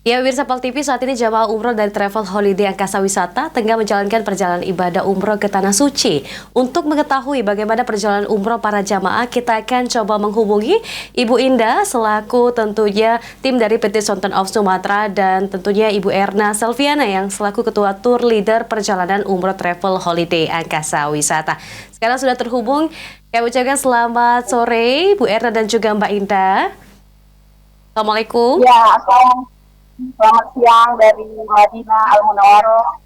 Ya, pemirsa Pol TV, saat ini jamaah umroh dari Travel Holiday Angkasa Wisata tengah menjalankan perjalanan ibadah umroh ke Tanah Suci. Untuk mengetahui bagaimana perjalanan umroh para jamaah, kita akan coba menghubungi Ibu Indah selaku tentunya tim dari PT Sonten of Sumatra dan tentunya Ibu Erna Selviana yang selaku Ketua Tour Leader Perjalanan Umroh Travel Holiday Angkasa Wisata. Sekarang sudah terhubung, kami ucapkan selamat sore Bu Erna dan juga Mbak Indah. Assalamualaikum. Ya, selamat siang dari Madinah Al Munawwaroh.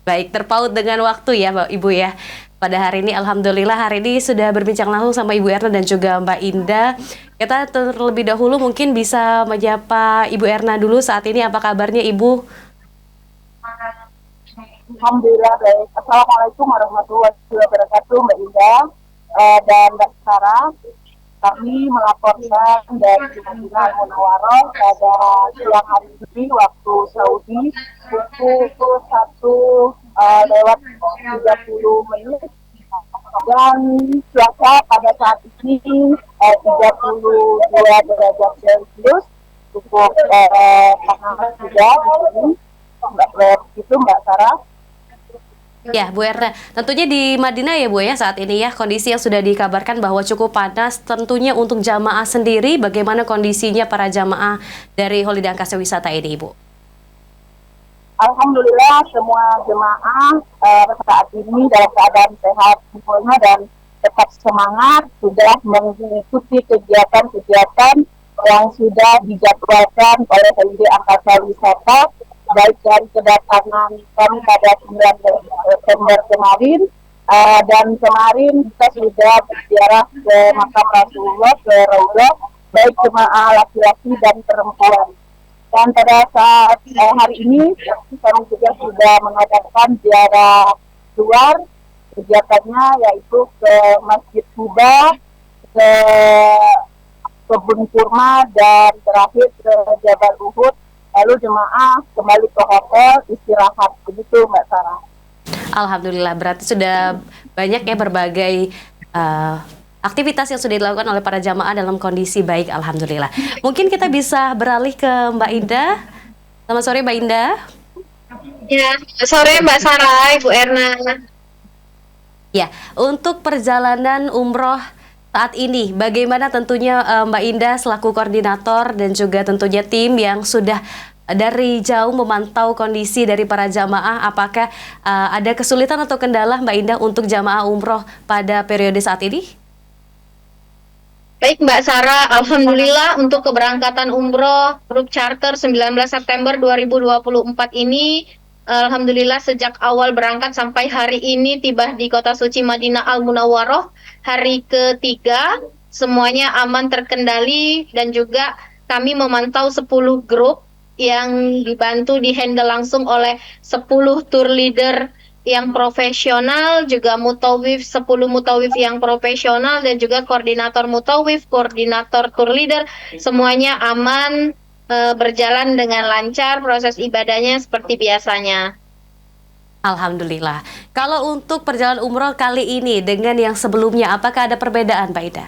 Baik, terpaut dengan waktu ya Mbak Ibu ya. Pada hari ini, Alhamdulillah hari ini sudah berbincang langsung sama Ibu Erna dan juga Mbak Indah. Kita terlebih dahulu mungkin bisa menyapa Ibu Erna dulu saat ini. Apa kabarnya Ibu? Alhamdulillah baik. Assalamualaikum warahmatullahi wabarakatuh, Mbak Indah dan Mbak Sarah. Kami melaporkan dari Madinah Al Munawwaroh pada siang hari ini waktu Saudi pukul 1 lewat 30 menit, dan cuaca pada saat ini 32 derajat Celcius, cukup panas juga. Itu Mbak Sarah. Ya, Bu Erna. Tentunya di Madinah ya Bu ya saat ini ya kondisi yang sudah dikabarkan bahwa cukup panas. Tentunya untuk jamaah sendiri, bagaimana kondisinya para jamaah dari Holiday Angkasa Wisata ini Ibu? Alhamdulillah semua jemaah saat ini dalam keadaan sehat semuanya dan tetap semangat sudah mengikuti kegiatan-kegiatan yang sudah dijadwalkan oleh Holiday Angkasa Wisata, baik dari kedatangan kami pada 9 September kemarin, dan kemarin kita sudah berziarah ke makam Rasulullah, ke Raudhah, baik jemaah laki-laki dan perempuan. Dan pada saat hari ini kami juga sudah mengadakan ziarah luar, kegiatannya yaitu ke Masjid Kuba, ke Kebun Kurma, dan terakhir ke Jabal Uhud. Lalu jemaah kembali ke hotel istirahat, begitu Mbak Sarah. Alhamdulillah, berarti sudah banyak ya berbagai aktivitas yang sudah dilakukan oleh para jamaah dalam kondisi baik, Alhamdulillah. Mungkin kita bisa beralih ke Mbak Indah. Selamat sore Mbak Indah. Ya, sore Mbak Sarah, Ibu Erna. Ya, untuk perjalanan umroh saat ini, bagaimana tentunya Mbak Indah selaku koordinator dan juga tentunya tim yang sudah dari jauh memantau kondisi dari para jamaah, apakah ada kesulitan atau kendala Mbak Indah untuk jamaah umroh pada periode saat ini? Baik Mbak Sarah, Alhamdulillah untuk keberangkatan umroh grup charter 19 September 2024 ini, Alhamdulillah sejak awal berangkat sampai hari ini tiba di kota suci Madinah Al Munawwaroh, hari ketiga, semuanya aman terkendali dan juga kami memantau 10 grup yang dibantu di-handle langsung oleh 10 tour leader yang profesional, juga mutawif 10 mutawif yang profesional dan juga koordinator mutawif, koordinator tour leader, semuanya aman, berjalan dengan lancar, proses ibadahnya seperti biasanya. Alhamdulillah. Kalau untuk perjalanan umroh kali ini dengan yang sebelumnya, apakah ada perbedaan Mbak Ida?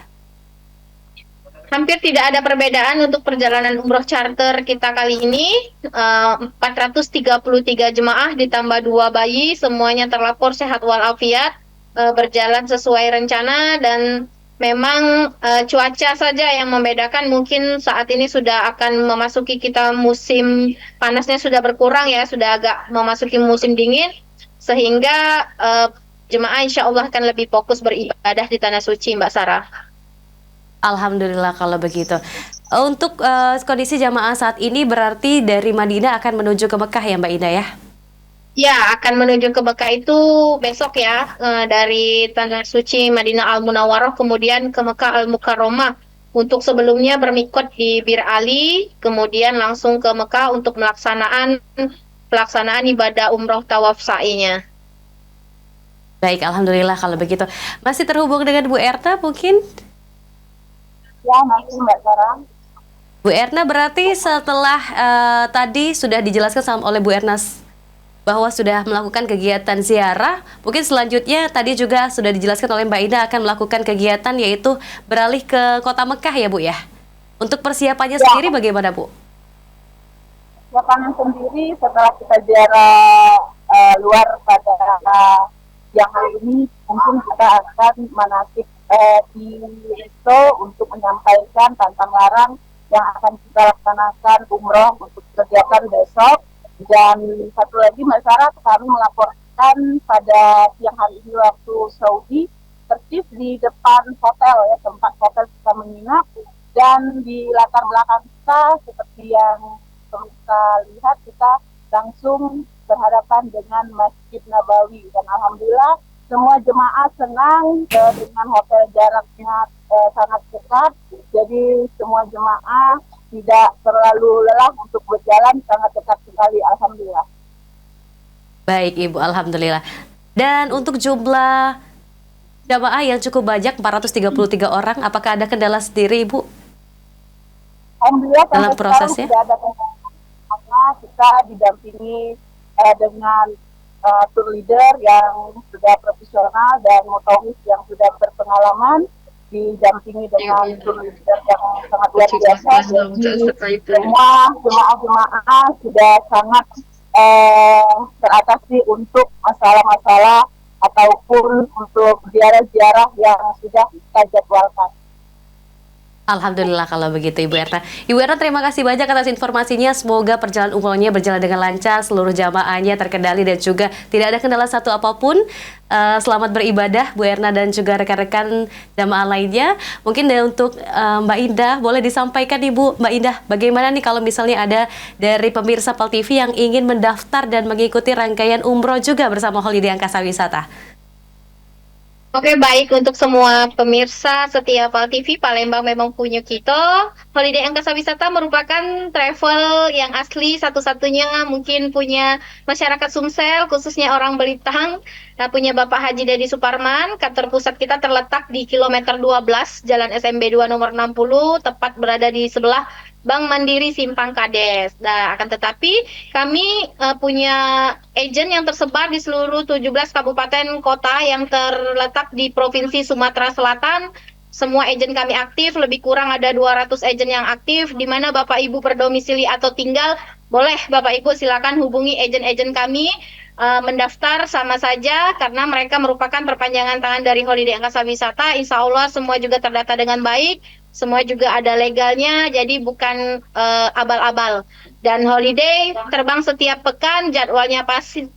Hampir tidak ada perbedaan untuk perjalanan umroh charter kita kali ini. 433 jemaah ditambah 2 bayi, semuanya terlapor sehat walafiat, berjalan sesuai rencana, dan memang cuaca saja yang membedakan. Mungkin saat ini sudah akan memasuki kita musim panasnya sudah berkurang ya, sudah agak memasuki musim dingin, sehingga jemaah insya Allah akan lebih fokus beribadah di Tanah Suci, Mbak Sarah. Alhamdulillah kalau begitu. Untuk kondisi jamaah saat ini berarti dari Madinah akan menuju ke Mekah ya Mbak Ida ya? Ya, akan menuju ke Mekah itu besok ya, dari Tanah Suci Madinah Al Munawwaroh kemudian ke Mekah Al Mukarramah. Untuk sebelumnya bermikot di Bir Ali, kemudian langsung ke Mekah untuk pelaksanaan ibadah umroh tawaf sa'inya. Baik, Alhamdulillah kalau begitu. Masih terhubung dengan Bu Erna mungkin? Ya, masih Mbak Sarah. Bu Erna, berarti setelah tadi sudah dijelaskan oleh Bu Erna bahwa sudah melakukan kegiatan ziarah, mungkin selanjutnya tadi juga sudah dijelaskan oleh Mbak Ida akan melakukan kegiatan yaitu beralih ke kota Mekah ya Bu ya. Untuk persiapannya sendiri bagaimana Bu? kedatangan sendiri setelah kita ziarah luar pada yang hari ini, mungkin kita akan manasik di Riso untuk menyampaikan pantang larang yang akan kita laksanakan umroh untuk kegiatan besok. Dan satu lagi masyarakat, kami melaporkan pada siang hari ini waktu Saudi, persis di depan hotel ya, tempat hotel kita menginap, dan di latar belakang kita seperti yang kita lihat, kita langsung berhadapan dengan Masjid Nabawi, dan alhamdulillah semua jemaah senang dengan hotel jaraknya sangat dekat, jadi semua jemaah tidak terlalu lelah untuk berjalan, sangat dekat sekali, alhamdulillah. Baik Ibu, alhamdulillah. Dan untuk jumlah jamaah yang cukup banyak, 433 orang, apakah ada kendala sendiri Ibu Alhamdulillah dalam sampai prosesnya? sekarang tidak ada kendala, karena kita didampingi dengan tour leader yang sudah profesional dan mutawif yang sudah berpengalaman, didampingi dengan tour leader yang sangat luar biasa. Jadi semua jemaah-jemaah sudah sangat teratasi untuk masalah-masalah ataupun untuk ziarah-ziarah yang sudah kita jadwalkan. Alhamdulillah kalau begitu Ibu Erna. Ibu Erna, terima kasih banyak atas informasinya. Semoga perjalanan umrohnya berjalan dengan lancar, seluruh jamaahnya terkendali dan juga tidak ada kendala satu apapun. Selamat beribadah Bu Erna dan juga rekan-rekan jamaah lainnya. Mungkin untuk Mbak Indah boleh disampaikan Ibu, Mbak Indah, bagaimana nih kalau misalnya ada dari pemirsa PAL TV yang ingin mendaftar dan mengikuti rangkaian umroh juga bersama Holiday Angkasa Wisata? Oke, baik untuk semua pemirsa setia PAL TV, Palembang memang punya kita. Holiday Angkasa Wisata merupakan travel yang asli satu-satunya mungkin punya masyarakat Sumsel, khususnya orang Belitang. Nah, punya Bapak Haji Dedi Suparman. Kantor pusat kita terletak di kilometer 12, Jalan SMB 2 nomor 60, tepat berada di sebelah Bank Mandiri Simpang Kades. Nah, akan tetapi kami punya agen yang tersebar di seluruh 17 kabupaten kota yang terletak di Provinsi Sumatera Selatan. Semua agen kami aktif, lebih kurang ada 200 agen yang aktif, di mana Bapak Ibu berdomisili atau tinggal, boleh Bapak Ibu silakan hubungi agen-agen kami, mendaftar sama saja, karena mereka merupakan perpanjangan tangan dari Holiday Angkasa Wisata. Insya Allah semua juga terdata dengan baik, semua juga ada legalnya, jadi bukan abal-abal. Dan holiday terbang setiap pekan, jadwalnya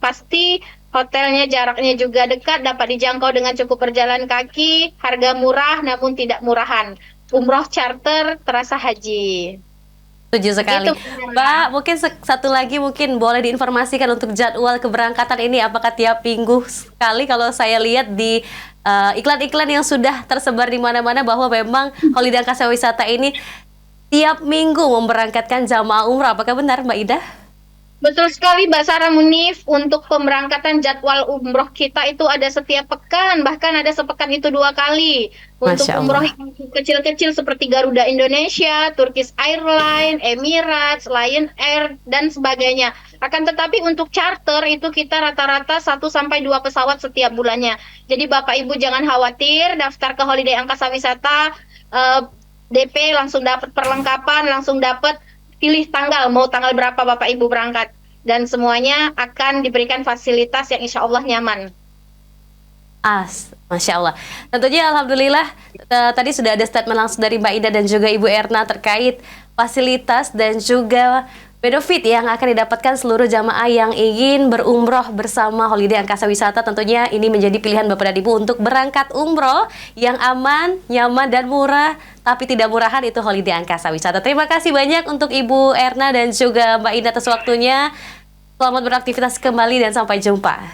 pasti, hotelnya jaraknya juga dekat, dapat dijangkau dengan cukup berjalan kaki, harga murah namun tidak murahan. Umroh charter terasa haji. Setuju sekali. Gitu. Mbak, mungkin satu lagi mungkin boleh diinformasikan untuk jadwal keberangkatan ini, apakah tiap minggu sekali? Kalau saya lihat di iklan-iklan yang sudah tersebar di mana-mana bahwa memang Holiday Angkasa Wisata ini tiap minggu memberangkatkan jamaah umrah. Apakah benar Mbak Ida? Betul sekali Mbak Sarah Munif, untuk pemberangkatan jadwal umroh kita itu ada setiap pekan, bahkan ada sepekan itu 2 kali. Untuk Masya umroh Allah. yang kecil-kecil seperti Garuda Indonesia, Turkish Airlines, Emirates, Lion Air, dan sebagainya. Akan tetapi untuk charter itu kita rata-rata 1-2 pesawat setiap bulannya. Jadi Bapak Ibu jangan khawatir, daftar ke Holiday Angkasa Wisata, DP langsung dapat perlengkapan, langsung dapat, pilih tanggal, mau tanggal berapa Bapak Ibu berangkat. Dan semuanya akan diberikan fasilitas yang insya Allah nyaman. Masya Allah. Tentunya Alhamdulillah tadi sudah ada statement langsung dari Mbak Ida dan juga Ibu Erna terkait fasilitas dan juga benefit yang akan didapatkan seluruh jamaah yang ingin berumroh bersama Holiday Angkasa Wisata. Tentunya ini menjadi pilihan Bapak dan Ibu untuk berangkat umroh yang aman, nyaman, dan murah. Tapi tidak murahan, itu Holiday Angkasa Wisata. Terima kasih banyak untuk Ibu Erna dan juga Mbak Ida atas waktunya. Selamat beraktivitas kembali dan sampai jumpa.